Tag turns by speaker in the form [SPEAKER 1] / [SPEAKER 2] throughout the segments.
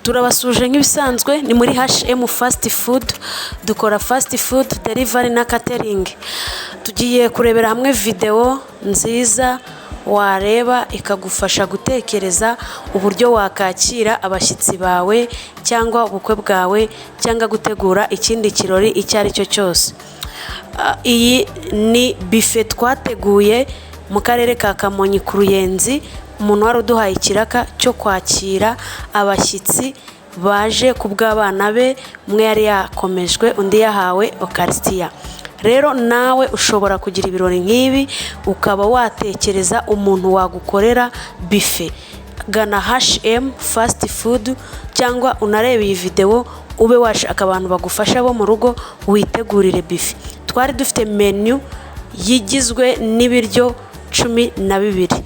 [SPEAKER 1] turabasuje nk'ibisanzwe ni muri H&M fast food, dukora fast food delivery na catering. Tugiye kurebera hamwe video nziza wareba ikagufasha gutekereza uburyo wakakira abashyitsi bawe cyangwa ubukwe bwawe cyangwa gutegura ikindi kirori icyo ari cyo cyose. Iyi ni buffet twateguye mu karere ka Kamonyi ku Ruyenzi. Umuntu wari uduhaye ikiraka cyo kwakira abashyitsi baje ku bw'abana be, umwe yari yakomejwe undi yahawe okarisitiya. Rero nawe ushobora kugira ibirori nk'ibi ukaba watekereza umuntu wagukorera buffet. Gana H&M fast food cyangwa unarebe iyi video ube washaka abantu bagufasha bo mu rugo witegurire buffet. Twari dufite menu yigizwe n'ibiryo 12.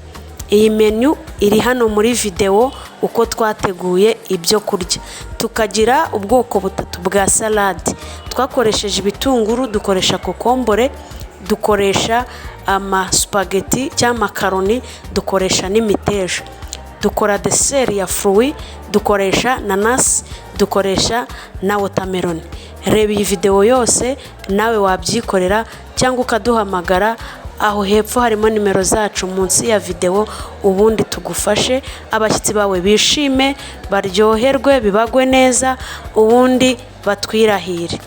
[SPEAKER 1] Iyi menu iri hano muri video uko twateguye ibyo kurya. Tukagira ubwoko butatu bwa salade. Twakoresheje ibitunguru, dukoresha kokombore, dukoresha spaghetti cyangwa makaroni, dukoresha n'imiteja. Dukora dessert ya fruit, dukoresha nanasi, dukoresha na watermelon. Reba iyi video yose nawe wabyikorera cyangwa ukaduhamagara. Aho hepfo harimo nimero zacu munsi ya video, ubundi tugufashe abashyitsi bawe bishime, baryoherwe, bibagwe neza, ubundi batwirahire.